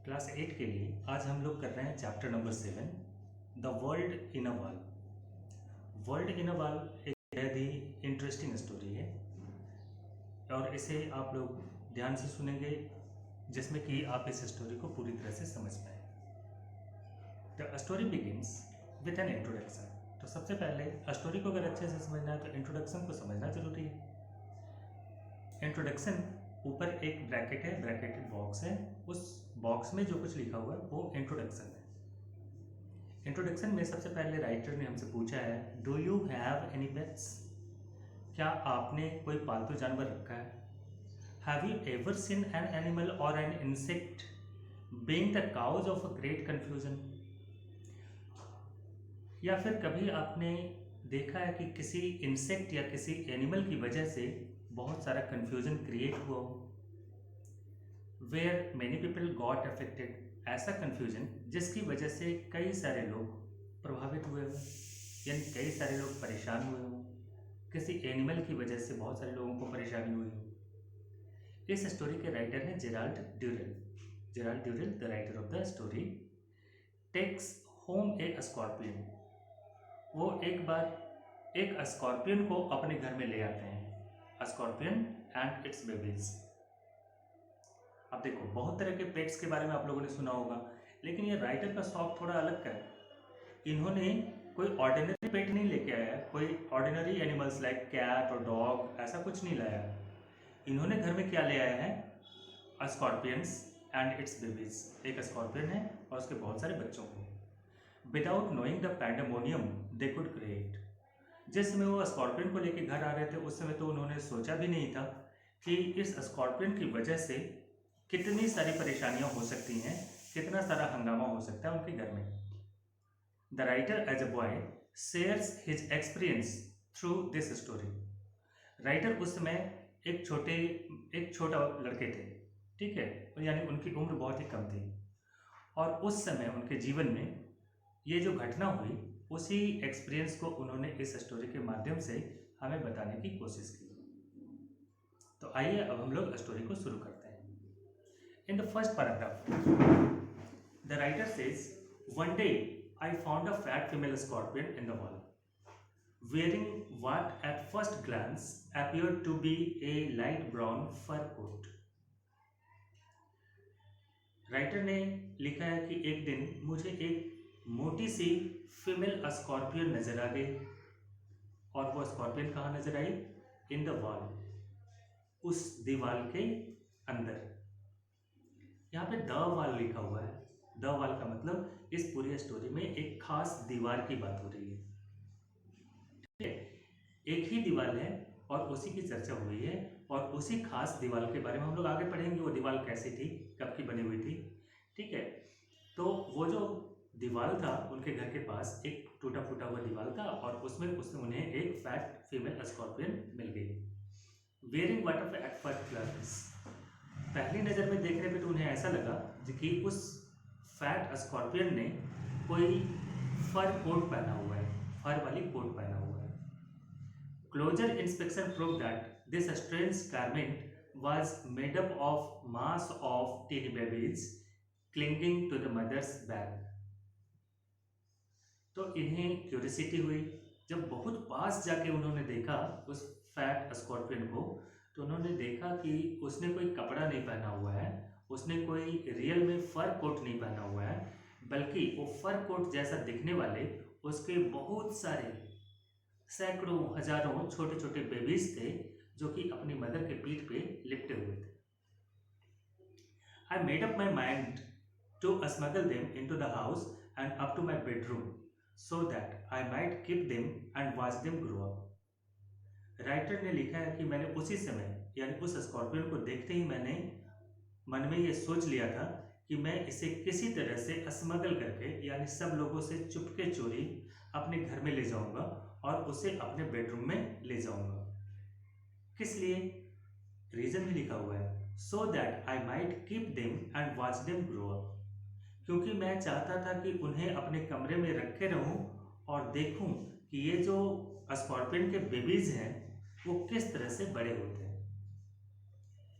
Class 8 के लिए आज हम लोग कर रहे हैं chapter number 7 the world in a wall. World in a wall एक बेहद ही इंटरेस्टिंग स्टोरी है और इसे आप लोग ध्यान से सुनेंगे जिसमें कि आप इस स्टोरी को पूरी तरह से समझ पाए। The story begins with an introduction. तो सबसे पहले स्टोरी को अगर अच्छे से समझना है तो इंट्रोडक्शन को समझना जरूरी है। इंट्रोडक्शन ऊपर एक ब्रैकेट है, ब्रैकेटेड बॉक्स है, उस बॉक्स में जो कुछ लिखा हुआ है वो इंट्रोडक्शन है। इंट्रोडक्शन में सबसे पहले राइटर ने हमसे पूछा है, do you have any pets? क्या आपने कोई पालतू जानवर रखा है? Have you ever seen an animal or an insect being the cause of a great confusion? या फिर कभी आपने देखा है कि किसी इंसेक्ट या किसी एनिमल की वजह से बहुत सारा कन्फ्यूजन क्रिएट हुआ हो? Where many people got affected, ऐसा कन्फ्यूजन जिसकी वजह से कई सारे लोग प्रभावित हुए हों, यानी कई सारे लोग परेशान हुए हों, किसी एनिमल की वजह से बहुत सारे लोगों को परेशानी हुई हो। इस स्टोरी के राइटर हैं Gerald Durrell. Gerald Durrell, the writer of the story, takes home a scorpion. वो एक बार एक स्कॉर्पियन को अपने घर में ले आते हैं, स्कॉर्पियन एंड इट्स बेबीज। अब देखो, बहुत तरह के पेट्स के बारे में आप लोगों ने सुना होगा, लेकिन ये राइटर का शौक थोड़ा अलग का है। इन्होंने कोई ऑर्डिनरी पेट नहीं लेके आया, कोई ऑर्डिनरी एनिमल्स लाइक कैट और डॉग ऐसा कुछ नहीं लाया। इन्होंने घर में क्या ले आया है? Scorpions and its babies. एक स्कॉर्पियन है और उसके बहुत सारे बच्चों को। Without knowing the pandemonium they could create. जिस समय वो स्कॉर्पियन को लेके घर आ रहे थे उस समय तो उन्होंने सोचा भी नहीं था कि इस स्कॉर्पियन की वजह से कितनी सारी परेशानियां हो सकती हैं, कितना सारा हंगामा हो सकता है उनके घर में। The writer as a boy shares his experience through this story. Writer उस समय एक छोटा लड़के थे, ठीक है, यानी उनकी उम्र बहुत ही कम थी, और उस समय उनके जीवन में ये जो घटना हुई उसी एक्सपीरियंस को उन्होंने इस स्टोरी के माध्यम से हमें बताने की कोशिश की। तो आइए अब हम लोग स्टोरी को शुरू करते हैं। In the first paragraph the writer says, one day I found a fat female scorpion in the wall, wearing what at first glance appeared to be a light brown fur coat. Writer ने लिखा है कि एक दिन मुझे एक मोटी सी female scorpion नजर आ गई, और वो स्कॉर्पियन कहाँ नजर आई? इन द वॉल, उस दीवार के अंदर। यहाँ पे द वॉल लिखा हुआ है। द वॉल का मतलब इस पूरी स्टोरी में एक खास दीवार की बात हो रही है, ठीक है। एक ही दीवार है और उसी की चर्चा हुई है, और उसी खास दीवार के बारे में हम लोग आगे पढ़ेंगे। वो दीवार कैसी थी, कब की बनी हुई थी, ठीक है। तो वो जो दीवार था उनके घर के पास एक टूटा फूटा हुआ दीवार था, और उसमें उन्हें एक फैट फीमेल स्कॉर्पियन मिल गई। Wearing what of at first glance, पहली नज़र में देखने पे तो उन्हें ऐसा लगा कि उस फैट स्कॉर्पियन ने कोई फर कोट पहना हुआ है, फर वाली कोट पहना हुआ है। Closer inspection prove that this strange garment was made up of mass of tiny babies clinging to the mother's back. तो इन्हें क्यूरियोसिटी हुई। जब बहुत पास जाके उन्होंने देखा उस फैट स्कॉर्पियन को, तो उन्होंने देखा कि उसने कोई कपड़ा नहीं पहना हुआ है, उसने कोई रियल में फर कोट नहीं पहना हुआ है, बल्कि वो फर कोट जैसा दिखने वाले उसके बहुत सारे सैकड़ों हजारों छोटे छोटे बेबीज थे जो कि अपनी मदर के पीठ पे लिपटे हुए थे। I made up my mind to smuggle them in to the house and up to my bedroom so that I might keep them and watch them grow up. Writer ने लिखा है कि मैंने उसी समय, यानी उस स्कॉर्पियन को देखते ही मैंने मन में ये सोच लिया था कि मैं इसे किसी तरह से स्मगल करके, यानी सब लोगों से चुपके चोरी अपने घर में ले जाऊंगा और उसे अपने बेडरूम में ले जाऊंगा। किस लिए? रीजन भी लिखा हुआ है, so that I might keep them and watch them grow up, क्योंकि मैं चाहता था कि उन्हें अपने कमरे में रखे रहूं और देखूं कि ये जो स्कॉर्पियन के बेबीज हैं वो किस तरह से बड़े होते हैं।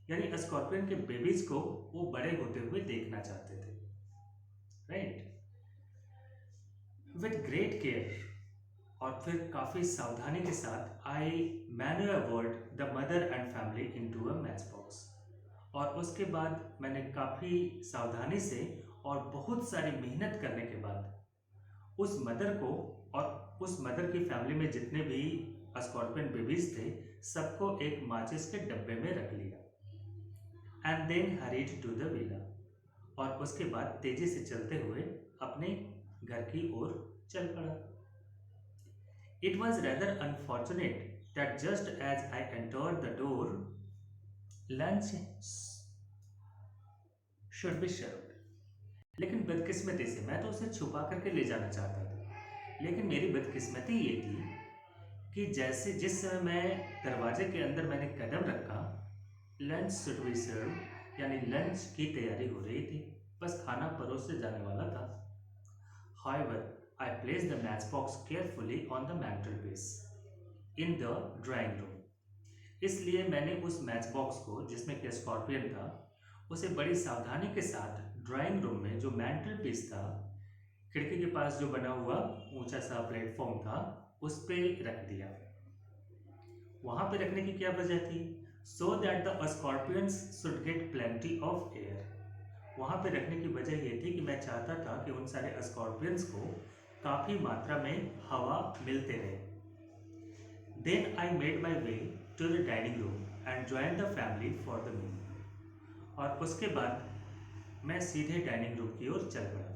यानी स्कॉर्पियन के बेबीज को वो बड़े होते हुए देखना चाहते थे। राइट। विद ग्रेट केयर, और फिर काफ़ी सावधानी के साथ I manoeuvred the mother and family into a match box. और उसके बाद मैंने काफ़ी सावधानी से और बहुत सारी मेहनत करने के बाद उस मदर को और उस मदर की फैमिली में जितने भी स्कॉर्पियन बेबीज थे सबको एक माचिस के डब्बे में रख लिया and then hurried to the villa. और उसके बाद तेजी से चलते हुए अपने घर की ओर चल पड़ा। It was rather unfortunate that just as I entered the door lunch should be served. लेकिन बदकिस्मती से मैं तो उसे छुपा करके ले जाना चाहता था, लेकिन मेरी बदकिस्मती ये थी कि जैसे जिस समय मैं दरवाजे के अंदर मैंने कदम रखा, लंच शुड बी सर्व यानी लंच की तैयारी हो रही थी, बस खाना परोसे जाने वाला था। However, I placed the matchbox carefully on the mantelpiece in the drawing room. इसलिए मैंने उस मैच बॉक्स को जिसमें कि स्कॉर्पियन था उसे बड़ी सावधानी के साथ ड्राइंग रूम में जो मैंटल पीस था, खिड़की के पास जो बना हुआ ऊंचा सा प्लेटफॉर्म था, उस पे रख दिया। वहां पे रखने की क्या वजह थी? So that the scorpions should get plenty of air. वहां पे रखने की वजह ये थी कि मैं चाहता था कि उन सारे स्कॉर्पियंस को काफ़ी मात्रा में हवा मिलते रहे। Then I made my way to the dining room and join the family for the meal. और उसके बाद मैं सीधे डाइनिंग रूम की ओर चल पड़ा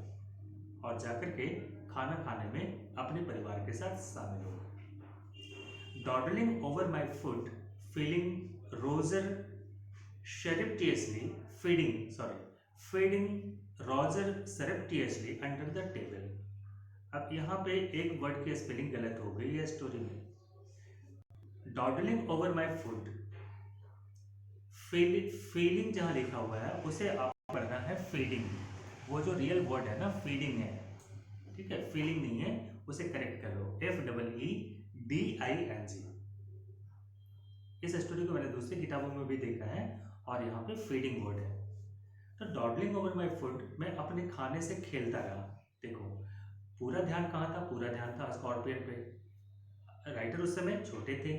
और जाकर के खाना खाने में अपने परिवार के साथ शामिल हुआ। Dawdling over my food, feeling Roger surreptitiously feeding Roger surreptitiously under the table। अब यहाँ पे एक वर्ड की स्पेलिंग गलत हो गई है स्टोरी में। Dawdling over my food, feeling जहाँ लिखा हुआ है उसे आपको पढ़ना है फीडिंग। वो जो रियल वर्ड है ना फीडिंग है, ठीक है, फीलिंग नहीं है, उसे करेक्ट कर लो, FEEDING। इस स्टोरी को मैंने दूसरी किताबों में भी देखा है और यहाँ पे फीडिंग वर्ड है। तो डॉडलिंग ओवर माई फूड, मैं अपने खाने से खेलता रहा। देखो पूरा ध्यान कहाँ था? पूरा ध्यान था स्कॉर्पियन पे। राइटर उस समय छोटे थे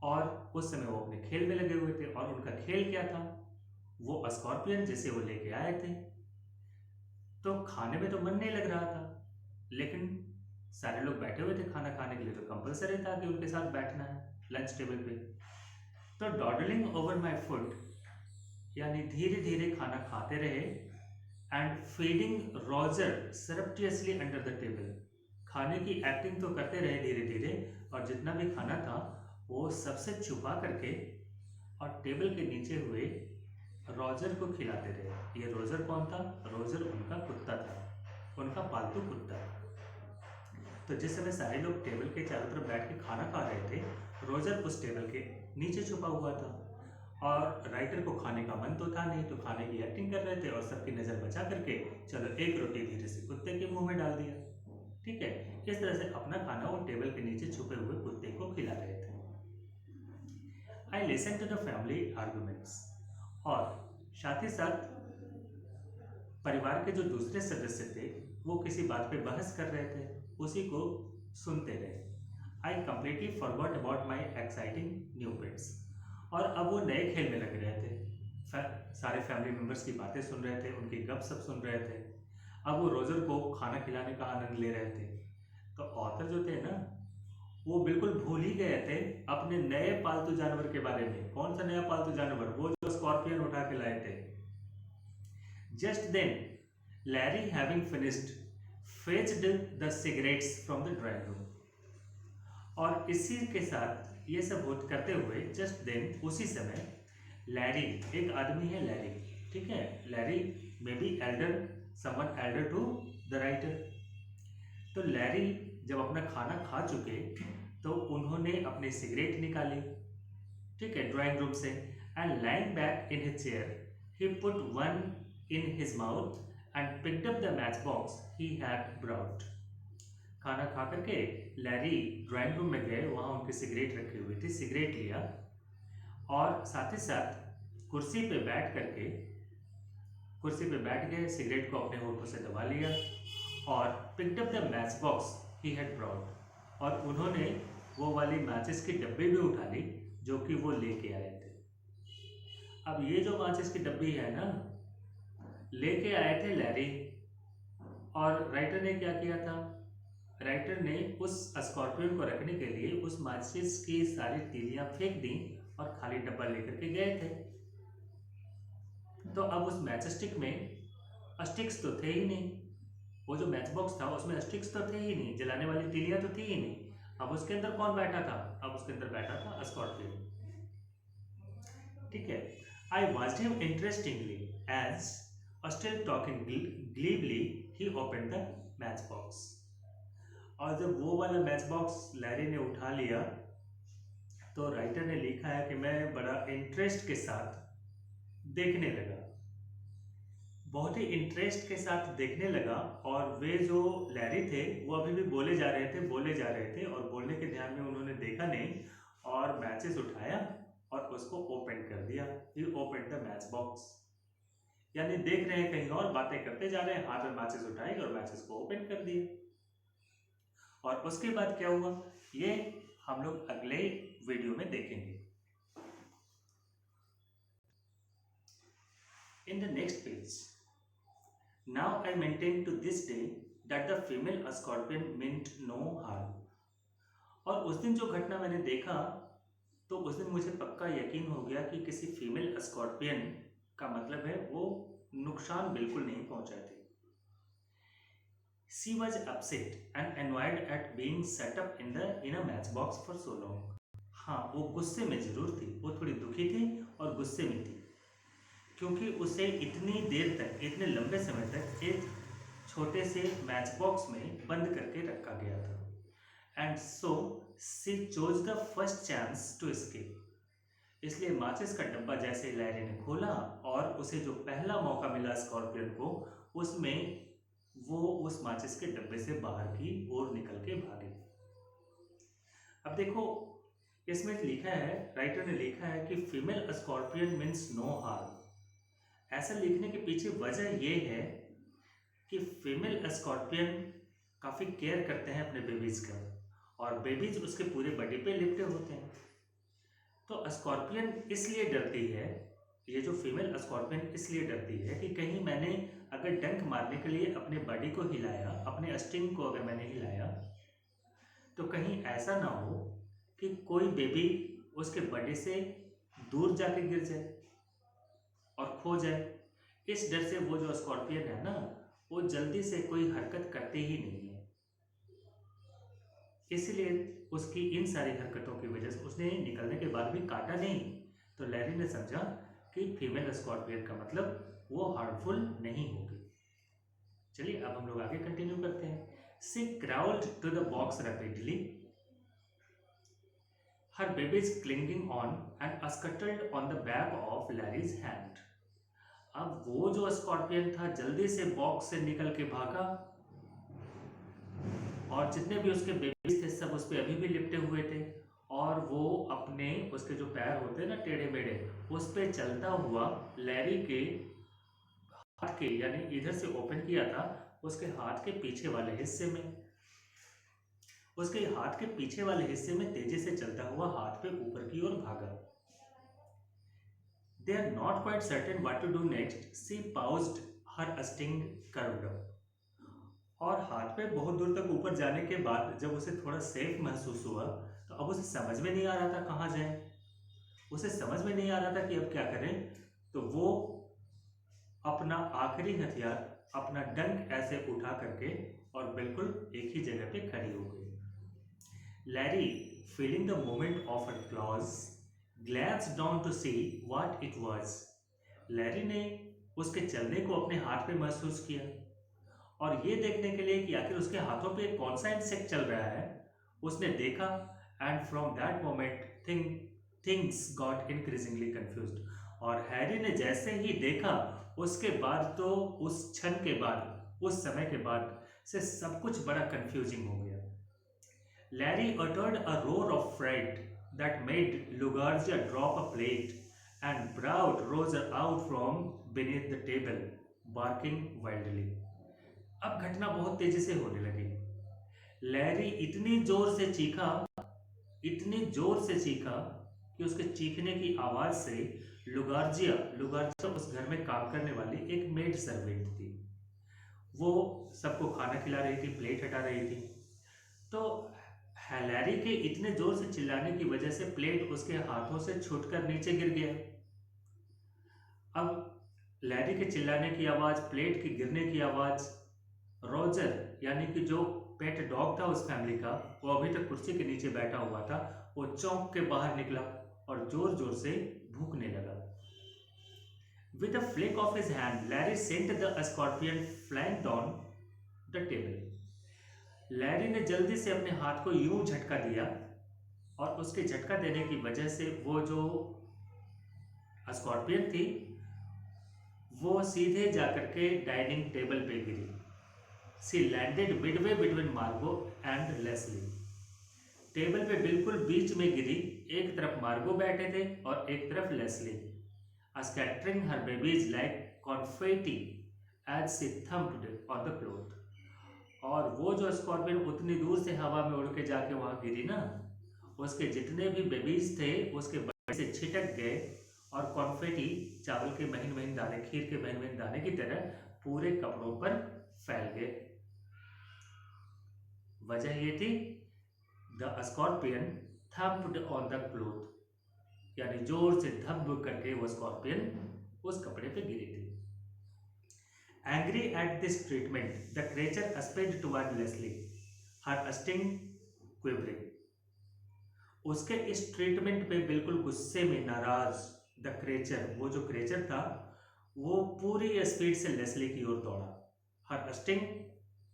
और उस समय वो अपने खेल में लगे हुए थे, और उनका खेल क्या था? वो स्कॉर्पियन जिसे वो लेके आए थे। तो खाने में तो मन नहीं लग रहा था, लेकिन सारे लोग बैठे हुए थे खाना खाने के लिए, तो कंपलसरी था कि उनके साथ बैठना है लंच टेबल पे। तो डॉडलिंग ओवर माई फूड यानी धीरे धीरे खाना खाते रहे and feeding Roger surreptitiously under the table. खाने की एक्टिंग तो करते रहे धीरे धीरे, और जितना भी खाना था वो सबसे छुपा करके और टेबल के नीचे हुए रॉजर को खिलाते रहे। ये रोजर कौन था? रोजर उनका कुत्ता था, उनका पालतू कुत्ता। तो जिस समय सारे लोग टेबल के चारों तरफ बैठ के खाना खा रहे थे, रोजर उस टेबल के नीचे छुपा हुआ था, और राइटर को खाने का मन तो था नहीं, तो खाने की एक्टिंग कर रहे थे और सबकी नज़र बचा करके चलो एक रोटी धीरे से कुत्ते के मुंह में डाल दिया। ठीक है, इस तरह से अपना खाना वो टेबल के नीचे छुपे हुए कुत्ते को खिला रहे थे। I listen to the family arguments, और साथ ही साथ परिवार के जो दूसरे सदस्य थे वो किसी बात पे बहस कर रहे थे, उसी को सुनते रहे। I completely forgot about my exciting new pets, और अब वो नए खेल में लग रहे थे। सारे फैमिली मेम्बर्स की बातें सुन रहे थे, उनकी गपशप सुन रहे थे। अब वो रोजर को खाना खिलाने का आनंद ले रहे थे। तो ऑथर जो थे ना, वो बिल्कुल भूल ही गए थे अपने नए पालतू जानवर के बारे में। कौन सा नया पालतू जानवर? वो जो स्कॉर्पियन उठा के लाए थे। Just then Larry having finished fetched the cigarettes from the drawing room, और इसी के साथ ये सब करते हुए जस्ट देन उसी समय लैरी, एक आदमी है लैरी, ठीक है, Larry may be elder, someone elder to the writer. तो लैरी जब अपना खाना खा चुके तो उन्होंने अपनी सिगरेट निकाली, ठीक है, ड्राइंग रूम से, and lying back in his chair he put one in his mouth and picked up the match box he had brought. खाना खा करके लैरी ड्राइंग रूम में गए, वहाँ उनकी सिगरेट रखी हुई थी, सिगरेट लिया, और साथ ही साथ कुर्सी पे बैठ करके कुर्सी पे बैठ गए, सिगरेट को अपने होठों से दबा लिया और picked up the match box he had brought, और उन्होंने वो वाली मैचेस की डब्बी भी उठा ली जो कि वो लेके आए थे। अब ये जो माचिस की डब्बी है ना, लेके आए थे लैरी, और राइटर ने क्या किया था, राइटर ने उस स्कॉर्पियन को रखने के लिए उस माचिस की सारी तीलियां फेंक दी और खाली डब्बा लेकर के गए थे। तो अब उस मैच स्टिक में स्टिक्स तो थे ही नहीं, वो जो मैच बॉक्स था उसमें स्टिक्स तो थे ही नहीं, जलाने वाली तीलियां तो थी ही नहीं। अब उसके अंदर कौन बैठा था, अब उसके अंदर बैठा था स्कॉर्पियन। ठीक है, I watched him interestingly as still talking gleefully he opened the match box. और जब वो वाला मैच बॉक्स लैरी ने उठा लिया तो राइटर ने लिखा है कि मैं बड़ा इंटरेस्ट के साथ देखने लगा, बहुत ही इंटरेस्ट के साथ देखने लगा। और वे जो लैरी थे वो अभी भी बोले जा रहे थे और बोलने के ध्यान में उन्होंने देखा नहीं और मैचेस उठाया और उसको ओपन कर दिया। ही ओपन द मैच बॉक्स, यानी देख रहे हैं कहीं और, बातें करते जा रहे हैं, हाथ में मैचेस उठाई और मैचेस को ओपन कर दिए। और उसके बाद क्या हुआ ये हम लोग अगले वीडियो में देखेंगे। In the next page, now I maintain to this day that the female scorpion meant no harm. और उस दिन जो घटना मैंने देखा तो उस दिन मुझे पक्का यकीन हो गया कि किसी फीमेल स्कॉर्पियन का मतलब है वो नुकसान बिल्कुल नहीं पहुंचाती। She was upset and annoyed at being set up in a matchbox for so long। हाँ, वो गुस्से में जरूर थी, वो थोड़ी दुखी थी और गुस्से में थी क्योंकि उसे इतनी देर तक, इतने लंबे समय तक एक छोटे से मैच बॉक्स में बंद करके रखा गया था। And so she chose the first chance to escape. इसलिए माचिस का डब्बा जैसे लैरी ने खोला और उसे जो पहला मौका मिला स्कॉर्पियन को, उसमें वो उस माचिस के डब्बे से बाहर की ओर निकल के भागे। अब देखो इसमें लिखा है, राइटर ने लिखा है कि female scorpion means no harm. ऐसा लिखने के पीछे वजह ये है कि फीमेल स्कॉर्पियन काफ़ी केयर करते हैं अपने बेबीज का, और बेबीज उसके पूरे बॉडी पे लिपटे होते हैं। तो स्कॉर्पियन इसलिए डरती है, ये जो फीमेल स्कॉर्पियन इसलिए डरती है कि कहीं मैंने अगर डंक मारने के लिए अपने बॉडी को हिलाया, अपने स्टिंग को अगर मैंने हिलाया, तो कहीं ऐसा ना हो कि कोई बेबी उसके बॉडी से दूर जाके गिर जाए और खो जाए। इस डर से वो जो स्कॉर्पियन है ना, वो जल्दी से कोई हरकत करती ही नहीं है। इसलिए उसकी इन सारी हरकतों की वजह से उसने निकलने के बाद भी काटा नहीं। तो लैरी ने समझा कि फीमेल स्कॉर्पियन का मतलब वो हार्मफुल नहीं होगी। चलिए अब हम लोग आगे कंटिन्यू करते हैं। She crawled to the box rapidly, her babies clinging on and scuttled on the back of Larry's hand. अब वो जो स्कॉर्पियन था जल्दी से बॉक्स से निकल के भागा और जितने भी उसके बेबीज थे सब उस पर अभी भी लिपटे हुए थे, और वो अपने उसके जो पैर होते हैं ना टेढ़े मेढ़े, उस पर चलता हुआ लैरी के हाथ के, यानी इधर से ओपन किया था उसके हाथ के पीछे वाले हिस्से में, उसके हाथ के पीछे वाले हिस्से में तेजी से चलता हुआ हाथ पे ऊपर की ओर भागा। They are not quite certain what to do next. She paused, her sting curved up। और हाथ पे बहुत दूर तक ऊपर जाने के बाद जब उसे थोड़ा सेफ महसूस हुआ तो अब उसे समझ में नहीं आ रहा था कहाँ जाए, उसे समझ में नहीं आ रहा था कि अब क्या करें। तो वो अपना आखिरी हथियार, अपना डंक ऐसे उठा करके और बिल्कुल एक ही जगह पे खड़ी हो गई। Larry, feeling the moment of her clause, glanced down to see what it was। Larry ने उसके चलने को अपने हाथ पे महसूस किया और ये देखने के लिए कि आखिर उसके हाथों पे कौन सा इंसेक्ट चल रहा है, उसने देखा। And from that moment things got increasingly confused. और हैरी ने जैसे ही देखा उसके बाद तो उस क्षण के बाद, उस समय के बाद से सब कुछ बड़ा कंफ्यूजिंग हो गया। Larry uttered a roar of fright that made Lugarja drop a plate and Proud rose out from beneath the table। Barking wildly. अब घटना बहुत तेजी से होने लगी। लैरी इतनी जोर से चीखा कि उसके चीखने की आवाज से लुगार्जिया लुगार्जिया उस घर में काम करने वाली एक मेड सर्वेंट थी। वो सबको खाना खिला रही थी, प्लेट हटा रही थी। तो लैरी के इतने जोर से चिल्लाने की वजह से प्लेट उसके हाथों से छूटकर नीचे गिर गया। अब लैरी के चिल्लाने की आवाज, प्लेट के गिरने की आवाज, रोजर यानी कि जो पेट डॉग था उस फैमिली का, वो अभी तक कुर्सी के नीचे बैठा हुआ था, वो चौंक के बाहर निकला और जोर जोर से भूखने लगा। With a flick of his hand, Larry sent the scorpion flying down the table. Larry ने जल्दी से अपने हाथ को यूं झटका दिया और उसके झटका देने की वजह से वो जो स्कॉर्पियन थी वो सीधे जाकर के डाइनिंग टेबल पे गिरी। सी लैंडेड मिडवे बिटवीन मार्गो एंड लेस्ली। टेबल पे बिल्कुल बीच में गिरी। एक तरफ मार्गो बैठे थे और एक तरफ Leslie, scattering her babies like confetti as she thumped on the cloth. और वो जो स्कॉर्पियन उतनी दूर से हवा में उड़ के जाके वहां गिरी ना, उसके जितने भी बेबीज थे उसके बड़े से छिटक गए और कॉन्फेटी, चावल के महीन महीन दाने, खीर के महीन महीन दाने की तरह पूरे कपड़ों पर फैल गए। वजह ये थी, the scorpion thumped on the cloth, यानी जोर से धब करके वो स्कॉर्पियन उस कपड़े पे गिरी थी। Angry at this treatment, the creature sped toward Leslie, her sting quivering. उसके इस ट्रीटमेंट पे बिल्कुल गुस्से में नाराज द क्रेचर, वो जो क्रेचर था, वो पूरी स्पीड से लेस्ली की ओर दौड़ा। हर स्टिंग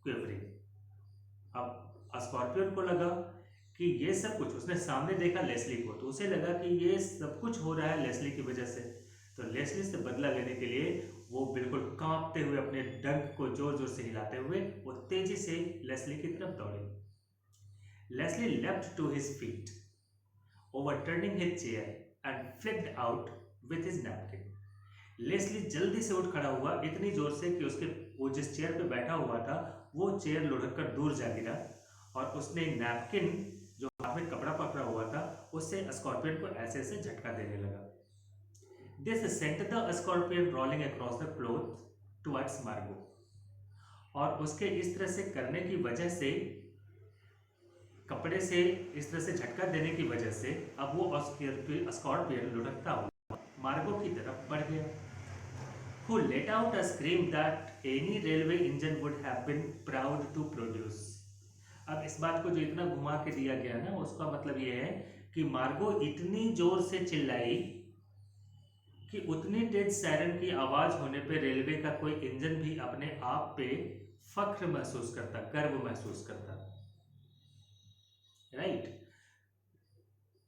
क्विवरिंग। अब स्कॉर्पियन को लगा कि ये सब कुछ, उसने सामने देखा लेस्ली को, तो उसे लगा कि ये सब कुछ हो रहा है लेस्ली की वजह से। तो लेस्ली से बदला लेने के लिए वो बिल्कुल कांपते हुए, अपने डंक को जोर जोर से हिलाते हुए वो तेजी से लेस्ली की तरफ दौड़े। Leslie left to his feet, overturning his chair and flicked out with his napkin. Leslie जल्दी से उठ खड़ा हुआ, इतनी जोर से कि वो जिस चेयर पे बैठा हुआ था वो चेयर लुढ़क कर दूर जा गिरा और उसने नैपकिन जो हाथ में कपड़ा पकड़ा हुआ था उससे स्कॉर्पियन को ऐसे ऐसे झटका देने लगा। This sent the scorpion rolling across the cloth towards Margot. और उसके इस तरह से करने की वजह से, कपड़े से इस तरह से झटका देने की वजह से, अब वो स्कॉर्पियन लुढ़कता हुआ मार्गो की तरफ बढ़ गया। Who let out a scream that any railway engine would have been proud to produce. अब इस बात को जो इतना घुमा के दिया गया ना, उसका मतलब ये है कि मार्गो इतनी जोर से चिल्लाई कि उतनी तेज सायरन की आवाज होने पे रेलवे का कोई इंजन भी अपने आप पे फख्र महसूस करता, गर्व महसूस करता। Right?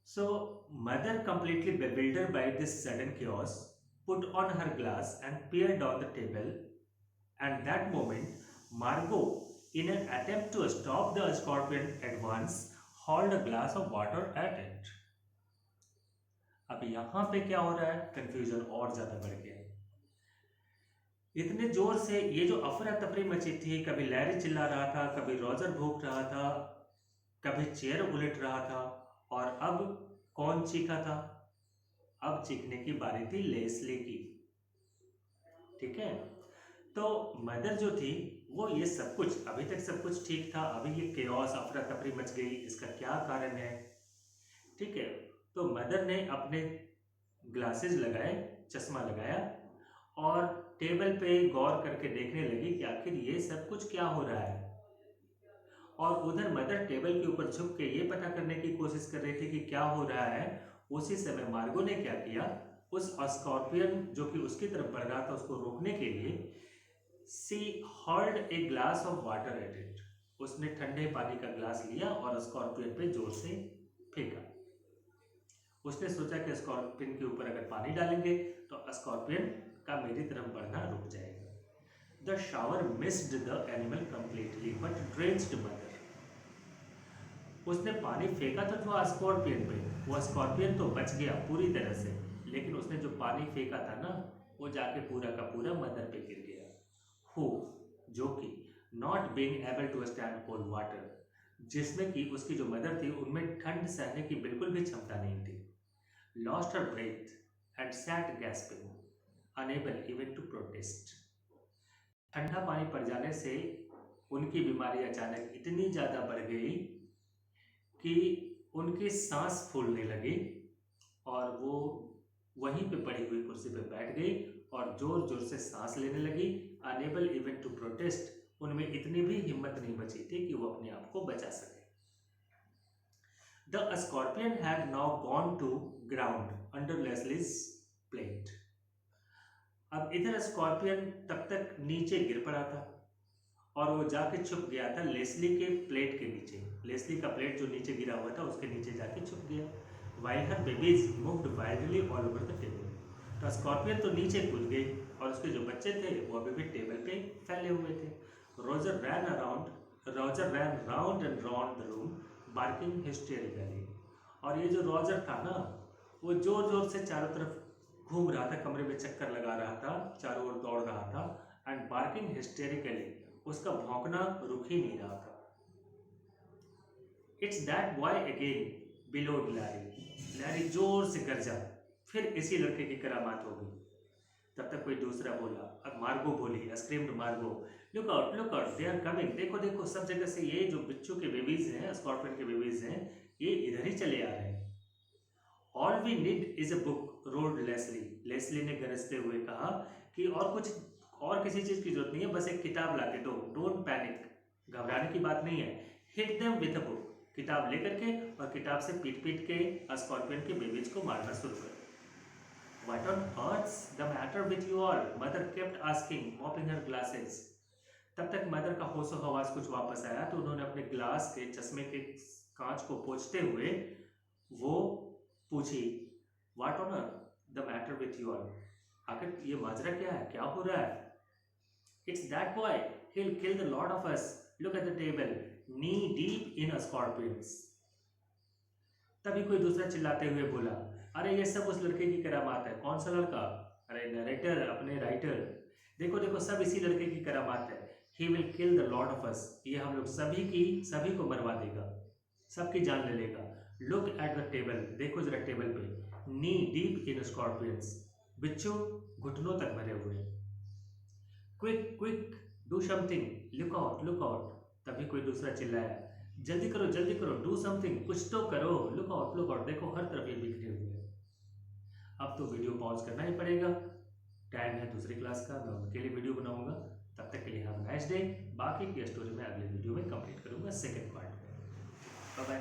So mother completely bewildered by this sudden chaos put on her glass and peered on the table, and that moment Margot, in an attempt to stop the scorpion advance, hauled a glass of water at it. अब यहां पे क्या हो रहा है, confusion और ज्यादा बढ़ गया। इतने जोर से ये जो अफरा तफरी मची थी, कभी लैरी चिल्ला रहा था, कभी रोजर भूख रहा था, कभी चेयर उलट रहा था, और अब कौन चीखा था? अब चीखने की बारी थी लेस्ली की। ठीक है, तो मदर जो थी वो ये सब कुछ, अभी तक सब कुछ ठीक था, अभी ये केओस, अफरा तफरी मच गई, इसका क्या कारण है? ठीक है, तो मदर ने अपने ग्लासेस लगाए, चश्मा लगाया और टेबल पे गौर करके देखने लगी कि आखिर ये सब कुछ क्या हो रहा है। और उधर मदर टेबल के ऊपर झुक के ये पता करने की कोशिश कर रही थी कि क्या हो रहा है। उसी समय मार्गो ने क्या किया, उस स्कॉर्पियन जो कि उसकी तरफ बढ़ रहा था उसको रोकने के लिए, she hurled a glass of water at it. उसने ठंडे पानी का ग्लास लिया और स्कॉर्पियन पे जोर से फेंका। उसने सोचा कि स्कॉर्पियन के ऊपर अगर पानी डालेंगे तो स्कॉर्पियन का मेरी तरफ बढ़ना रुक जाएगा। The shower missed the animal completely but drenched mother. उसने पानी फेंका तो जो स्कॉर्पियन पे, वो स्कॉर्पियन तो बच गया पूरी तरह से, लेकिन उसने जो पानी फेंका था ना, वो जाके पूरा का पूरा मदर पे गिर गया। Being able to stand cold water, जिसमें कि उसकी जो मदर थी उनमें ठंड सहने की बिल्कुल भी क्षमता नहीं थी. Lost her breath and sat gasping, unable even to protest. ठंडा पानी पड़ जाने से उनकी बीमारी अचानक इतनी ज़्यादा बढ़ गई कि उनकी सांस फूलने लगी और वो वहीं पे पड़ी हुई कुर्सी पे बैठ गई और जोर जोर से सांस लेने लगी. अनेबल इवन टू प्रोटेस्ट, उनमें इतनी भी हिम्मत नहीं बची थी कि वो अपने आप को बचा सके. The scorpion had now gone to ground under Leslie's plate. अब इधर स्कॉर्पियन तब तक नीचे गिर पड़ा था और वो जाके छुप गया था लेस्ली के प्लेट के नीचे. लेस्ली का प्लेट जो नीचे गिरा हुआ था उसके नीचे जाके छुप गया. While her babies moved wildly all over the table. तो स्कॉर्पियन तो नीचे कूद गई और उसके जो बच्चे थे वो अभी भी टेबल पे फैले हुए थे. Roger ran round and round the room barking hysterically. और ये जो रॉजर था ना, वो जोर जोर से चारों तरफ घूम रहा था, कमरे में चक्कर लगा रहा था, चारों ओर दौड़ रहा था. एंड बार्किंग हिस्टेरिकली, उसका भौंकना रुक ही नहीं रहा था. It's that boy again bellowed Larry. Larry जोर से गरजा, फिर इसी लड़के की करामात होगी. तब तक कोई दूसरा बोला. अब मार्गो बोली, screamed Margo, look out, they are coming. देखो देखो, सब जगह से ये जो बिच्छू के बेबीज हैं, स्कॉर्पियन के बेबीज हैं, ये इधर ही चले आ रहे हैं. All we need is a book road Leslie. Leslie ने गरजते हुए कहा कि और किसी चीज की जरूरत नहीं है, बस एक किताब लाके दो. डोंट पैनिक, घबराने की बात नहीं है. Hit them with a book, किताब लेकर के और किताब से पीट पीट के स्कॉर्पियन के बेबीज को मारना शुरू कर. What on earth's the matter with you all? Mother kept asking, mopping her glasses. तब तक मदर का होशो हवास कुछ वापस आया तो उन्होंने अपने ग्लास के चश्मे के कांच को पोंछते हुए वो पूछी, What on earth the matter with you all? आखिर ये माजरा क्या है, क्या हो रहा है? It's that boy. He'll kill the lot of us. Look at the table, knee deep in scorpions. तभी कोई दूसरा चिल्लाते हुए बोला, अरे ये सब उस लड़के की करामात है. कौन सा लड़का? अरे नरेटर, अपने राइटर. देखो देखो, सब इसी लड़के की करामात है. He will kill the lot of us. ये हम लोग सभी को मरवा देगा, सबकी जान ले लेगा. Look at the table. देखो जरा टेबल पे. नी डीप इन स्कॉर्पियंस. बिच्छू घुटनों तक भरे हुए. Quick quick do something. Look out. तभी कोई दूसरा चिल्लाया, जल्दी करो, डू समथिंग, कुछ तो करो. Look out. देखो हर तरफ ये बिखरे हुए हैं. अब तो वीडियो पॉज करना ही पड़ेगा, टाइम है दूसरी क्लास का, मैं उनके लिए वीडियो बनाऊंगा. तब तक के लिए हैव अ नाइस डे. बाकी की स्टोरी मैं अगले वीडियो में कंप्लीट करूंगा, सेकंड पार्ट में. Bye bye.